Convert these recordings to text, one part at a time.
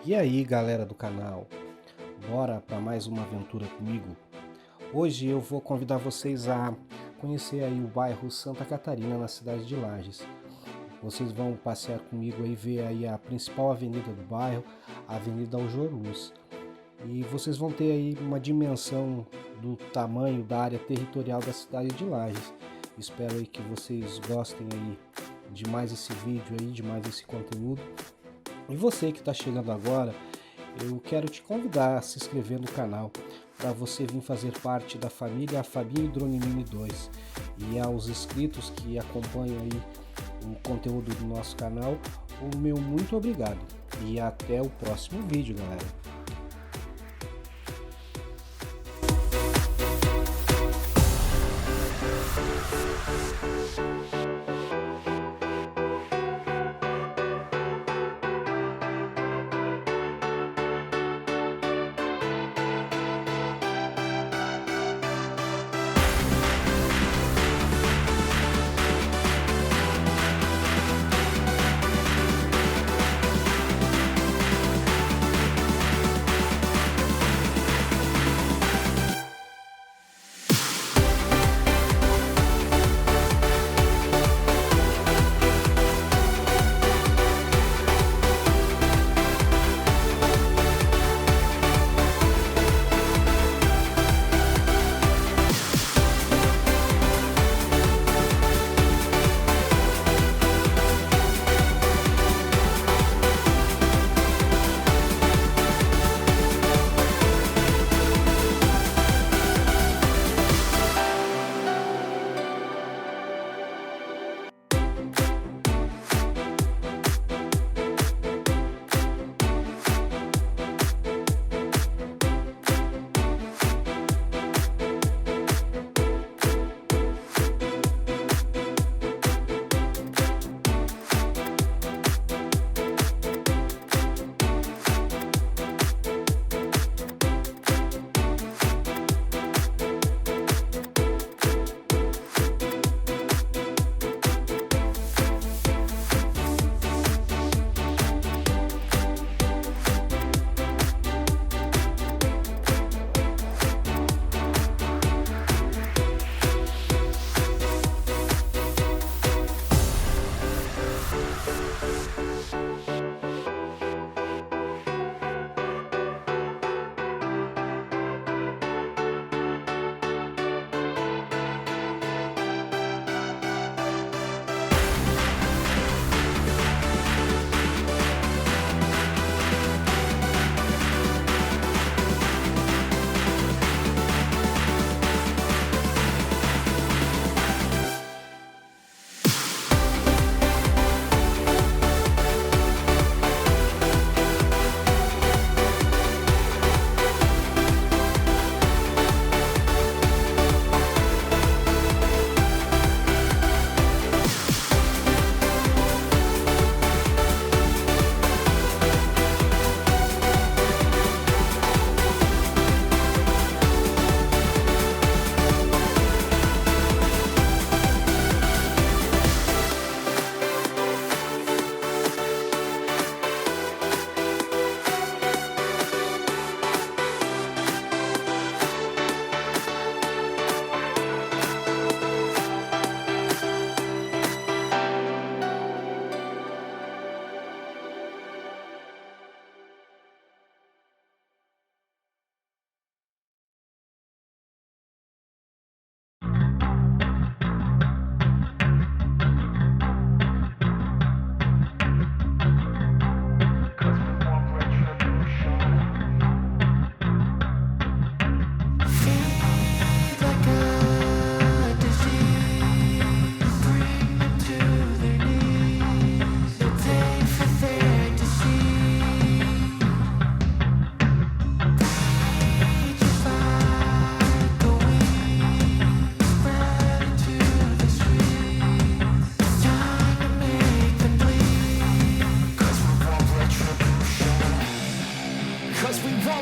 E aí, galera do canal, bora para mais uma aventura comigo? Hoje eu vou convidar vocês a conhecer aí o bairro Santa Catarina, na cidade de Lages. Vocês vão passear comigo aí, ver aí a principal avenida do bairro, a Avenida Luz. E vocês vão ter aí uma dimensão do tamanho da área territorial da cidade de Lages. Espero aí que vocês gostem aí de mais esse vídeo aí, de mais esse conteúdo. E você que está chegando agora, eu quero te convidar a se inscrever no canal para você vir fazer parte da família Fabinho Dronimini 2. E aos inscritos que acompanham aí o conteúdo do nosso canal, o meu muito obrigado. E até o próximo vídeo, galera.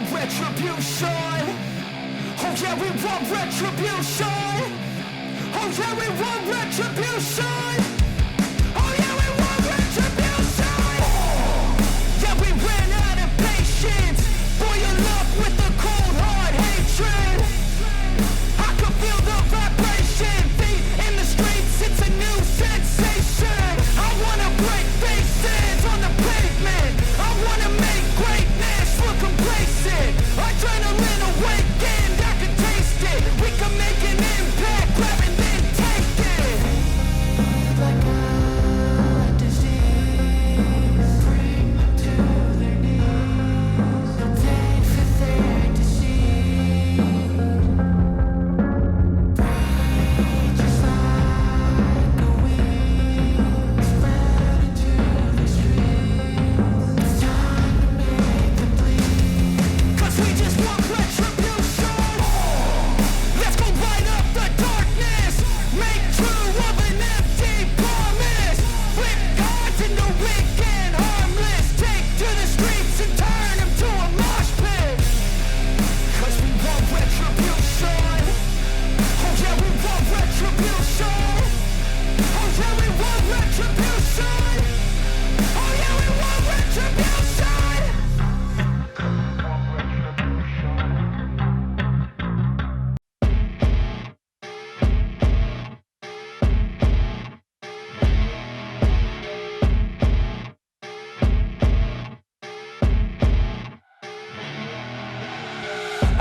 Retribution. Oh yeah, we want retribution. Oh yeah, we want retribution. Oh yeah, we want retribution. Yeah, we ran out of patience.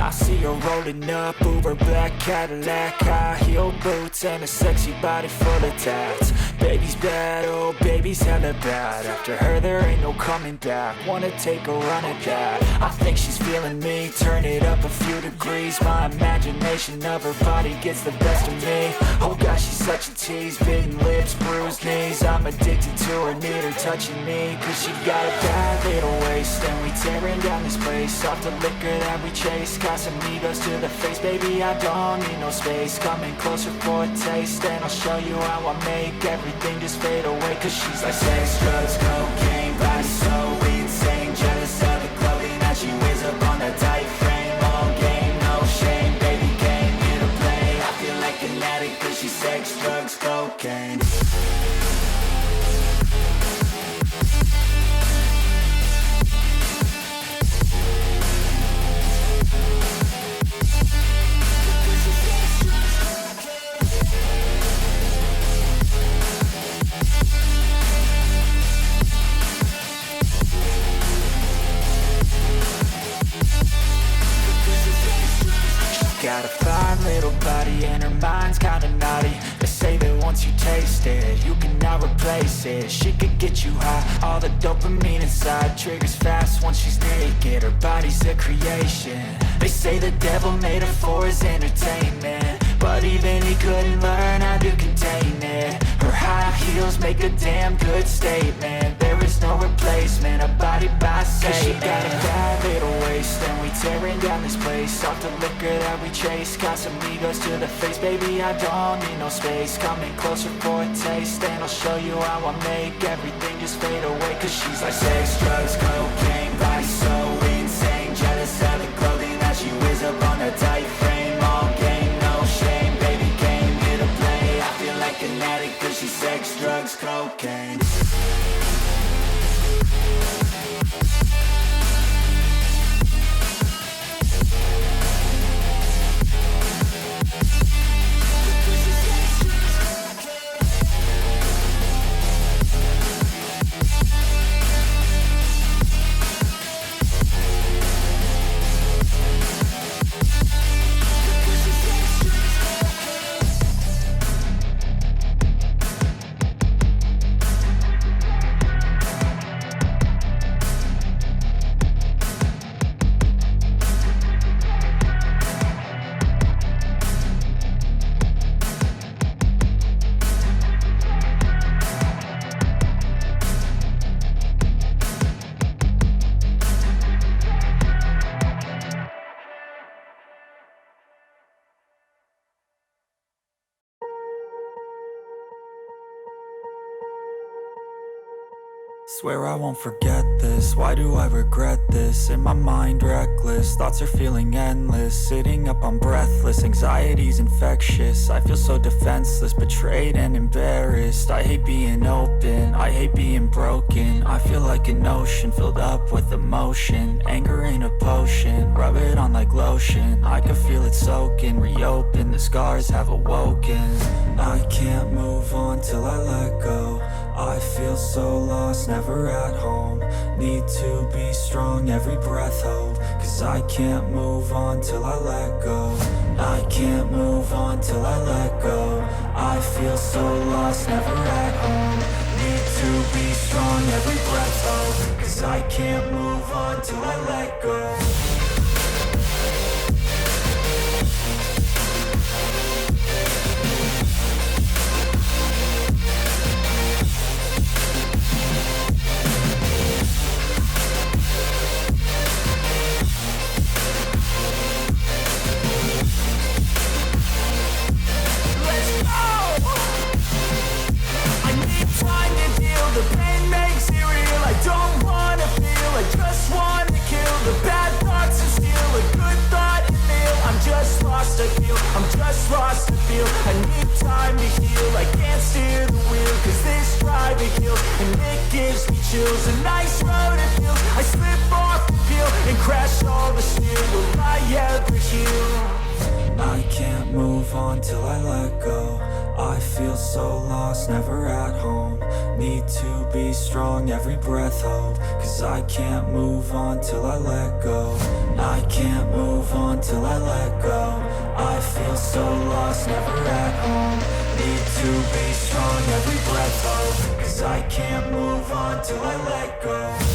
I see her rolling up, Uber black Cadillac, high heel boots and a sexy body full of tats. Baby's bad, oh baby's hella bad. After her there ain't no coming back. Wanna take a run at that. I think she's feeling me, turn it up a few degrees. My imagination of her body gets the best of me. Oh gosh, she's such a tease, bitten lips, bruised knees. I'm addicted to her, need her touching me. Cause she got a bad little waist, and we tearing down this place. Off the liquor that we chase, Casamigos to the face. Baby, I don't need no space, coming closer for a taste. And I'll show you how I make everything just fade away. Cause she's like sex, drugs, cocaine, body so insane. Jealous of the clothing that she wears up on that tight frame. All game, no shame, baby came here to play. I feel like an addict cause she's sex, drugs, cocaine. Got a fine little body and her mind's kinda naughty. They say that once you taste it, you cannot replace it. She could get you high, all the dopamine inside triggers fast once she's naked. Her body's a creation. They say the devil made her for his entertainment, but even he couldn't learn how to contain it. Her high heels make a damn good statement. There is no replacement, a body by Satan. She got a bad little waist, and we tearing down this place. Off the liquor that we chase, Casamigos to the face. Baby, I don't need no space, coming closer for a taste. And I'll show you how I make everything just fade away. Cause she's like sex, drugs, cocaine, body so insane. Jealous of the clothing that she wears up on her tight frame. All game, no shame, baby came here to play. I feel like an addict cause she's sex, drugs, cocaine. Swear I won't forget this, why do I regret this? In my mind reckless, thoughts are feeling endless. Sitting up I'm breathless, anxiety's infectious. I feel so defenseless, betrayed and embarrassed. I hate being open, I hate being broken. I feel like an ocean filled up with emotion. Anger ain't a potion, rub it on like lotion. I can feel it soaking, reopen, the scars have awoken. I can't move on till I let go. I feel so lost, never at home. Need to be strong, every breath hold. Cause I can't move on till I let go. I can't move on till I let go. I feel so lost, never at home. Need to be strong, every breath hold. Cause I can't move on till I let go. The pain makes it real, I don't wanna feel, I just wanna kill the bad thoughts and steal a good thought and feel. I'm just lost, I feel, I'm just lost, I feel. I need time to heal, I can't steer the wheel. Cause this drive to kill, and it gives me chills. A nice road it feels, I slip off the peel and crash all the steel. Will I ever heal? I can't move move on till I let go. I feel so lost, never at home. Need to be strong, every breath hold. Cause I can't move on till I let go. I can't move on till I let go. I feel so lost, never at home. Need to be strong, every breath hold. Cause I can't move on till I let go.